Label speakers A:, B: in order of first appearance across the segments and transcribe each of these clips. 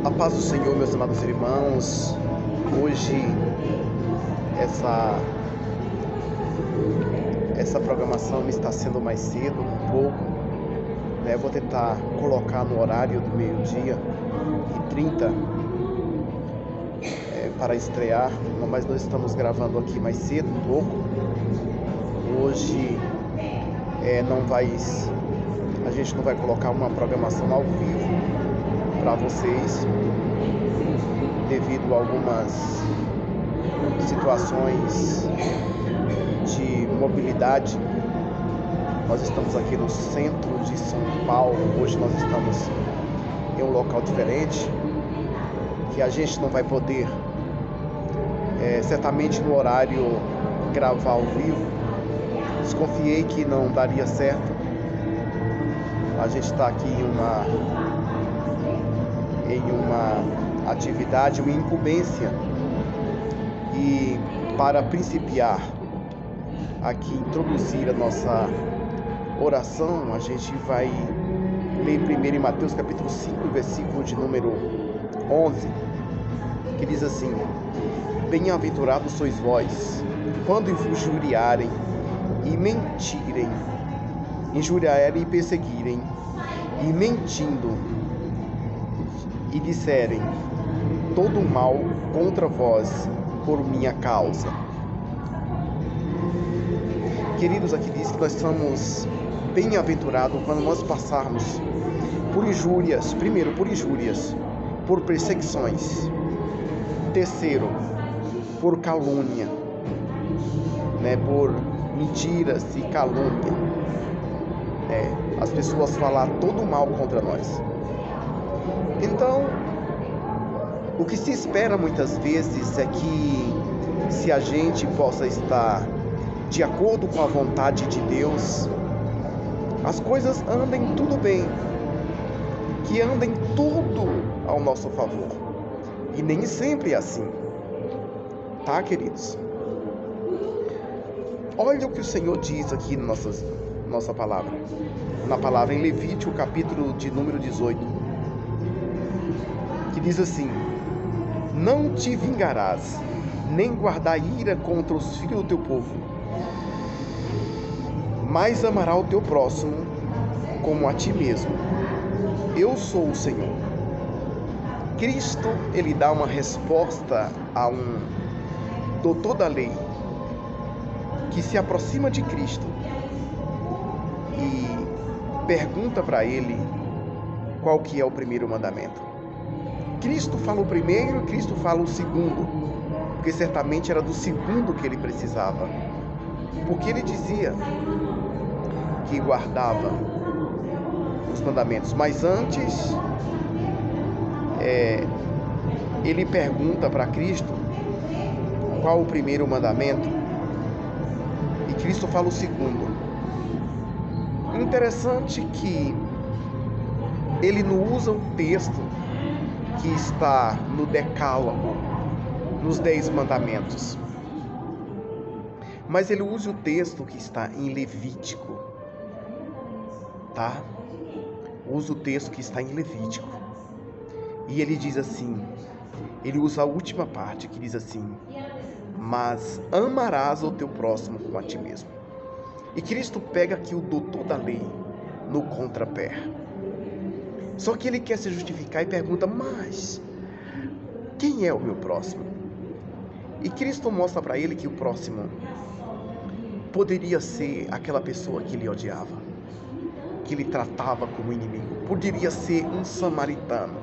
A: A paz do Senhor, meus amados irmãos. Hoje essa programação está sendo mais cedo, um pouco, né? Vou tentar colocar no horário do 12h30 para estrear, mas nós estamos gravando aqui mais cedo um pouco. Hoje a gente não vai colocar uma programação ao vivo para vocês, devido a algumas situações de mobilidade. Nós estamos aqui no centro de São Paulo. Hoje nós estamos em um local diferente, que a gente não vai poder certamente no horário gravar ao vivo. Desconfiei que não daria certo. A gente está aqui em uma atividade, uma incumbência, e para principiar aqui, introduzir a nossa oração, a gente vai ler primeiro em Mateus capítulo 5, versículo de número 11, que diz assim: Bem-aventurados sois vós, quando injuriarem e mentirem, injuriarem e perseguirem, e mentindo, e disserem todo mal contra vós por minha causa. Queridos, aqui diz que nós somos bem-aventurados quando nós passarmos por injúrias. Primeiro, por injúrias, por perseguições. Terceiro, por calúnia, por mentiras e calúnia. As pessoas falar todo mal contra nós. Então, o que se espera muitas vezes é que, se a gente possa estar de acordo com a vontade de Deus, as coisas andem tudo bem, que andem tudo ao nosso favor. E nem sempre é assim, tá, queridos? Olha o que o Senhor diz aqui na nossa palavra, na palavra em Levítico, capítulo de número 18, que diz assim: Não te vingarás, nem guardar ira contra os filhos do teu povo, mas amará o teu próximo como a ti mesmo. Eu sou o Senhor. Cristo, ele dá uma resposta a um doutor da lei que se aproxima de Cristo e pergunta para ele qual que é o primeiro mandamento. Cristo fala o primeiro e Cristo fala o segundo, porque certamente era do segundo que ele precisava, porque ele dizia que guardava os mandamentos. Mas antes, ele pergunta para Cristo qual o primeiro mandamento, e Cristo fala o segundo. Interessante que ele não usa o texto que está no Decálogo, nos 10 mandamentos, mas ele usa o texto que está em Levítico, tá? Usa o texto que está em Levítico, e ele diz assim, ele usa a última parte que diz assim: mas amarás o teu próximo como a ti mesmo. E Cristo pega aqui o doutor da lei no contrapé. Só que ele quer se justificar e pergunta: mas quem é o meu próximo? E Cristo mostra para ele que o próximo poderia ser aquela pessoa que ele odiava, que ele tratava como inimigo. Poderia ser um samaritano.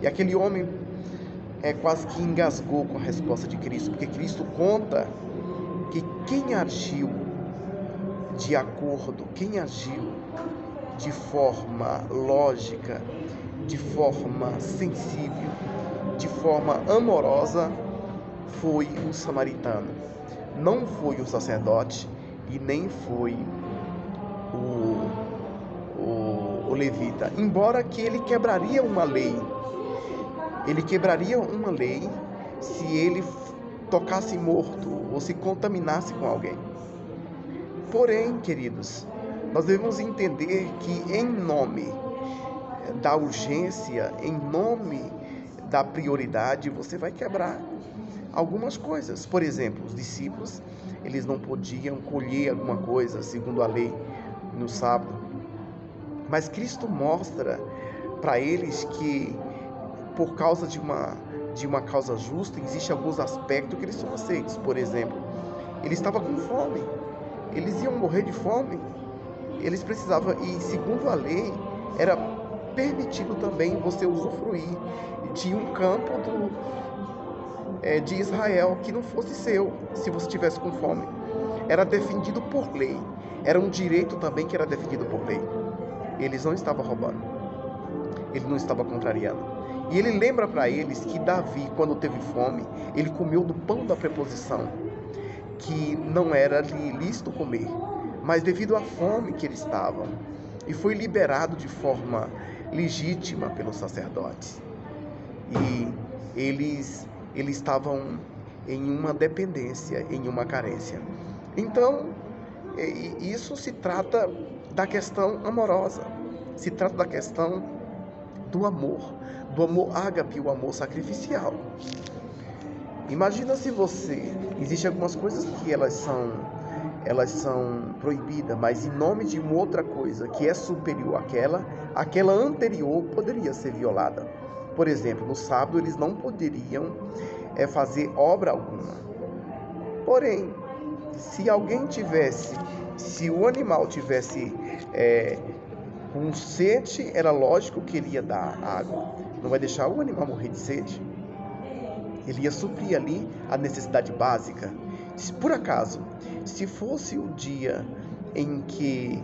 A: E aquele homem quase que engasgou com a resposta de Cristo, porque Cristo conta que quem agiu de acordo, quem agiu de forma lógica, de forma sensível, de forma amorosa, foi o samaritano. Não foi o sacerdote e nem foi o levita. Embora que ele quebraria uma lei. Ele quebraria uma lei se ele tocasse morto ou se contaminasse com alguém. Porém, queridos, nós devemos entender que em nome da urgência, em nome da prioridade, você vai quebrar algumas coisas. Por exemplo, os discípulos, eles não podiam colher alguma coisa segundo a lei no sábado, mas Cristo mostra para eles que por causa de uma causa justa, existem alguns aspectos que eles são aceitos. Por exemplo, eles estavam com fome, eles iam morrer de fome, eles precisavam, e segundo a lei, era permitido também você usufruir de um campo de Israel que não fosse seu, se você estivesse com fome. Era defendido por lei, era um direito também que era defendido por lei. Eles não estavam roubando, ele não estava contrariando. E ele lembra para eles que Davi, quando teve fome, ele comeu do pão da preposição, que não era lícito comer, mas devido à fome que eles estavam, e foi liberado de forma legítima pelos sacerdotes. E eles estavam em uma dependência, em uma carência. Então, isso se trata da questão amorosa, se trata da questão do amor ágape, o amor sacrificial. Imagina se existem algumas coisas que elas são proibidas, mas em nome de uma outra coisa que é superior àquela anterior poderia ser violada. Por exemplo, no sábado eles não poderiam fazer obra alguma. Porém, se o animal tivesse com sede, era lógico que ele ia dar água. Não vai deixar o animal morrer de sede. Ele ia suprir ali a necessidade básica. Se por acaso, se fosse o dia em que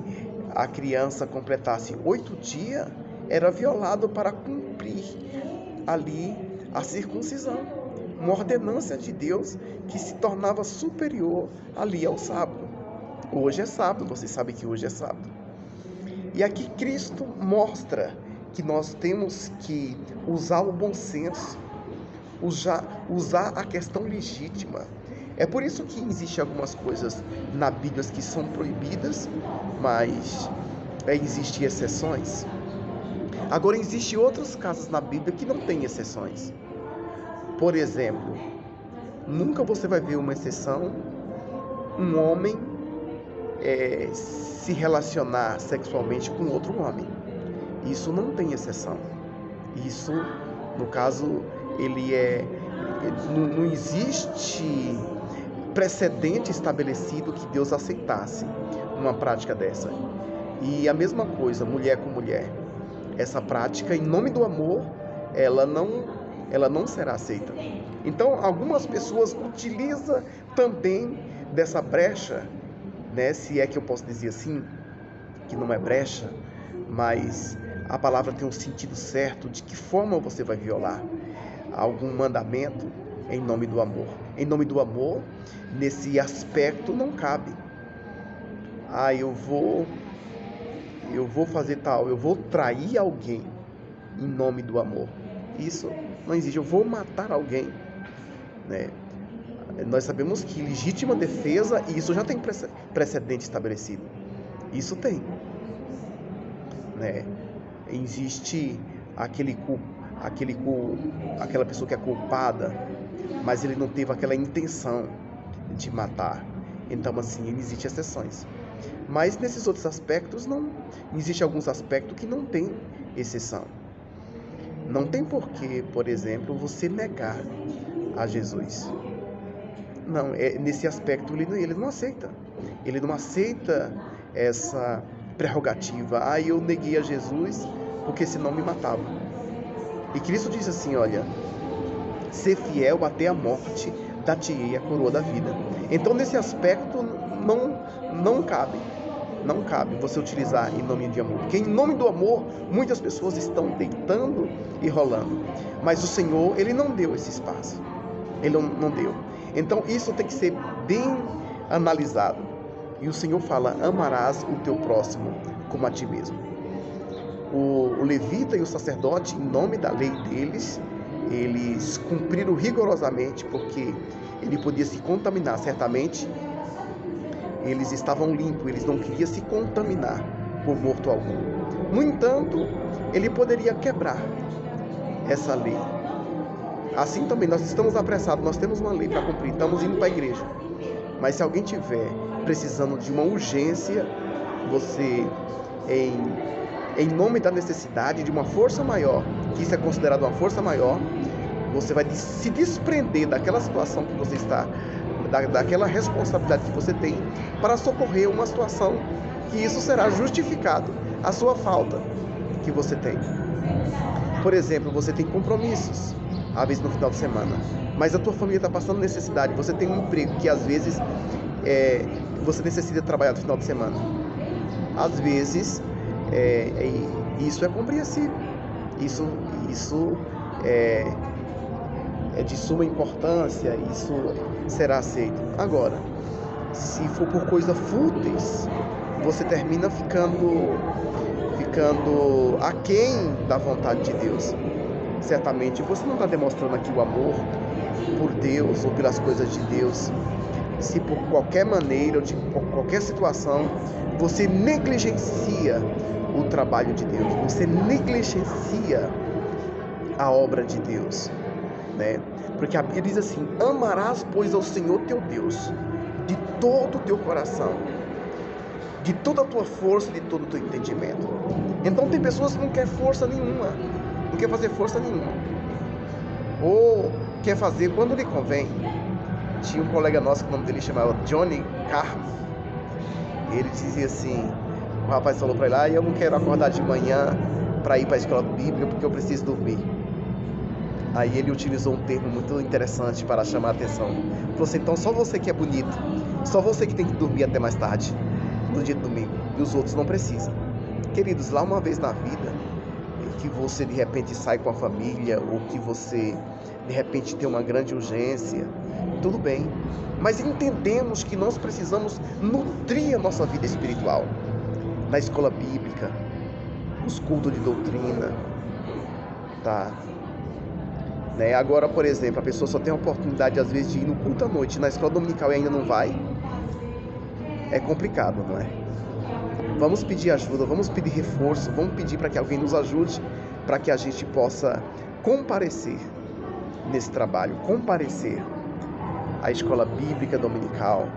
A: a criança completasse 8 dias, era violado para cumprir ali a circuncisão. Uma ordenança de Deus que se tornava superior ali ao sábado. Hoje é sábado, vocês sabem que hoje é sábado. E aqui Cristo mostra que nós temos que usar o bom senso, usar a questão legítima. É por isso que existem algumas coisas na Bíblia que são proibidas, mas existem exceções. Agora, existem outros casos na Bíblia que não tem exceções. Por exemplo, nunca você vai ver uma exceção, um homem se relacionar sexualmente com outro homem. Isso não tem exceção. Isso, no caso, não existe precedente estabelecido que Deus aceitasse uma prática dessa. E a mesma coisa, mulher com mulher. Essa prática, em nome do amor, ela não será aceita. Então, algumas pessoas utilizam também dessa brecha, né? Se é que eu posso dizer assim, que não é brecha, mas a palavra tem um sentido certo de que forma você vai violar algum mandamento em nome do amor. Em nome do amor, nesse aspecto não cabe. Eu vou fazer tal, eu vou trair alguém em nome do amor. Isso não existe. Eu vou matar alguém, né? Nós sabemos que legítima defesa, isso já tem precedente estabelecido. Isso tem, né? Existe aquela pessoa que é culpada, mas ele não teve aquela intenção de matar. Então, assim, existem exceções. Mas nesses outros aspectos, não existe alguns aspectos que não tem exceção. Não tem porquê, por exemplo, você negar a Jesus. Não, nesse aspecto ele não aceita. Ele não aceita essa prerrogativa. Eu neguei a Jesus porque senão me matava. E Cristo disse assim, olha, ser fiel até a morte, dar-te-ei a coroa da vida. Então, nesse aspecto, não cabe você utilizar em nome de amor. Porque em nome do amor, muitas pessoas estão deitando e rolando. Mas o Senhor, Ele não deu esse espaço. Ele não deu. Então, isso tem que ser bem analisado. E o Senhor fala, amarás o teu próximo como a ti mesmo. O levita e o sacerdote, em nome da lei deles, eles cumpriram rigorosamente, porque ele podia se contaminar. Certamente, eles estavam limpos, eles não queriam se contaminar por morto algum. No entanto, ele poderia quebrar essa lei. Assim também, nós estamos apressados, nós temos uma lei para cumprir, estamos indo para a igreja. Mas se alguém tiver precisando de uma urgência, você, em nome da necessidade de uma força maior, que isso é considerado uma força maior, você vai se desprender daquela situação que você está, daquela responsabilidade que você tem, para socorrer uma situação que isso será justificado, a sua falta que você tem. Por exemplo, você tem compromissos, às vezes no final de semana, mas a tua família está passando necessidade, você tem um emprego que às vezes você necessita trabalhar no final de semana. Às vezes, isso é compreensível, isso é de suma importância, isso será aceito. Agora, se for por coisas fúteis, você termina ficando aquém da vontade de Deus. Certamente você não está demonstrando aqui o amor por Deus ou pelas coisas de Deus, se por qualquer maneira ou de qualquer situação você negligencia o trabalho de Deus, você negligencia a obra de Deus, né? Porque a Bíblia diz assim: amarás, pois, ao Senhor teu Deus de todo o teu coração, de toda a tua força, de todo o teu entendimento. Então tem pessoas que não querem força nenhuma, não quer fazer força nenhuma, ou quer fazer quando lhe convém. Tinha um colega nosso que o nome dele chamava Johnny Carmo. Ele dizia assim, o rapaz falou para ele: eu não quero acordar de manhã para ir para a escola bíblica porque eu preciso dormir. Aí ele utilizou um termo muito interessante para chamar a atenção. Ele falou assim: então só você que é bonito, só você que tem que dormir até mais tarde no dia de domingo, e os outros não precisam. Queridos, lá uma vez na vida que você de repente sai com a família, ou que você de repente tem uma grande urgência, tudo bem, mas entendemos que nós precisamos nutrir a nossa vida espiritual na escola bíblica, os cultos de doutrina, tá? Né? Agora, por exemplo, a pessoa só tem a oportunidade às vezes de ir no culto à noite, na escola dominical, e ainda não vai. É complicado, não é? Vamos pedir ajuda, vamos pedir reforço, vamos pedir para que alguém nos ajude, para que a gente possa comparecer nesse trabalho, comparecer à escola bíblica dominical,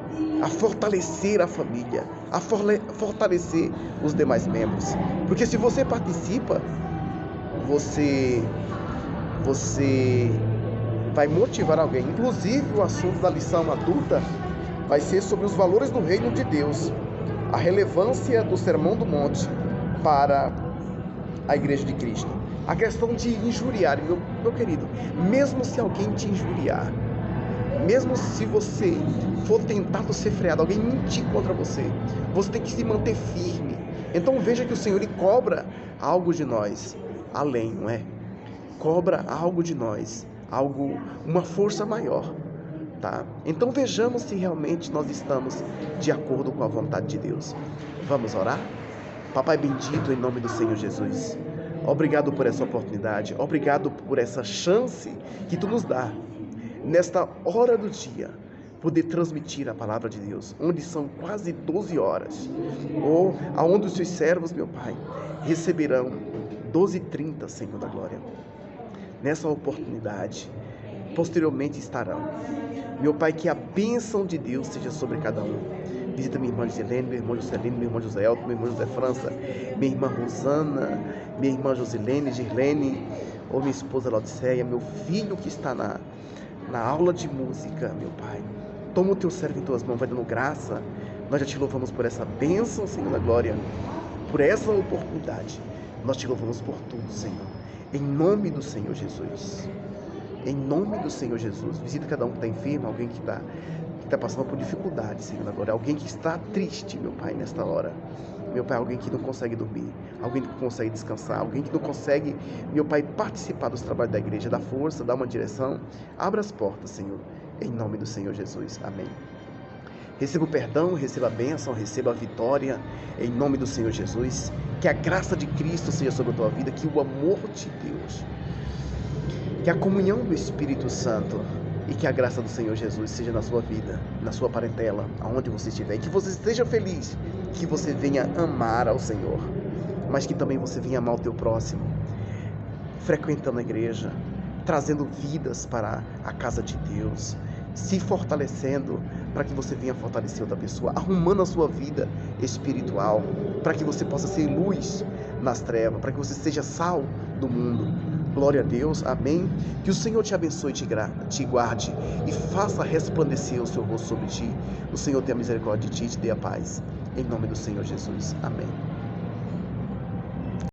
A: a fortalecer a família, a fortalecer os demais membros. Porque se você participa, você vai motivar alguém. Inclusive, o assunto da lição adulta vai ser sobre os valores do reino de Deus, a relevância do Sermão do Monte para a Igreja de Cristo. A questão de injuriar, meu querido, mesmo se alguém te injuriar, mesmo se você for tentado ser freado, alguém mentir contra você, você tem que se manter firme. Então veja que o Senhor, ele cobra algo de nós, além, não é? Cobra algo de nós, uma força maior, tá? Então vejamos se realmente nós estamos de acordo com a vontade de Deus. Vamos orar? Papai bendito, em nome do Senhor Jesus, obrigado por essa oportunidade, obrigado por essa chance que Tu nos dá, nesta hora do dia, poder transmitir a palavra de Deus, onde são quase 12 horas, ou aonde os Teus servos, meu Pai, receberão 12h30, Senhor da glória. Nessa oportunidade, posteriormente estarão. Meu Pai, que a bênção de Deus seja sobre cada um. Visita minha irmã Giselene, meu irmão Juscelino, meu irmão José Elton, meu irmão José França, minha irmã Rosana, minha irmã Josilene, Girlene, ou minha esposa Laodiceia, meu filho que está na aula de música, meu Pai. Toma o Teu servo em Tuas mãos, vai dando graça. Nós já Te louvamos por essa bênção, Senhor da glória, por essa oportunidade. Nós Te louvamos por tudo, Senhor. Em nome do Senhor Jesus. Em nome do Senhor Jesus. Visita cada um que está enfermo, alguém que está passando por dificuldade, Senhor da glória. Alguém que está triste, meu Pai, nesta hora. Meu Pai, alguém que não consegue dormir, alguém que não consegue descansar, alguém que não consegue, meu Pai, participar dos trabalhos da igreja. Dá força, dá uma direção. Abra as portas, Senhor. Em nome do Senhor Jesus. Amém. Receba o perdão, receba a bênção, receba a vitória, em nome do Senhor Jesus. Que a graça de Cristo seja sobre a tua vida, que o amor de Deus, que a comunhão do Espírito Santo e que a graça do Senhor Jesus seja na sua vida, na sua parentela, aonde você estiver, e que você esteja feliz, que você venha amar ao Senhor mas que também você venha amar o teu próximo, frequentando a igreja, trazendo vidas para a casa de Deus, se fortalecendo para que você venha fortalecer outra pessoa, arrumando a sua vida espiritual, para que você possa ser luz nas trevas, para que você seja sal do mundo. Glória a Deus, amém. Que o Senhor te abençoe e te guarde e faça resplandecer o seu rosto sobre ti. O Senhor tenha misericórdia de ti e te dê a paz. Em nome do Senhor Jesus, amém.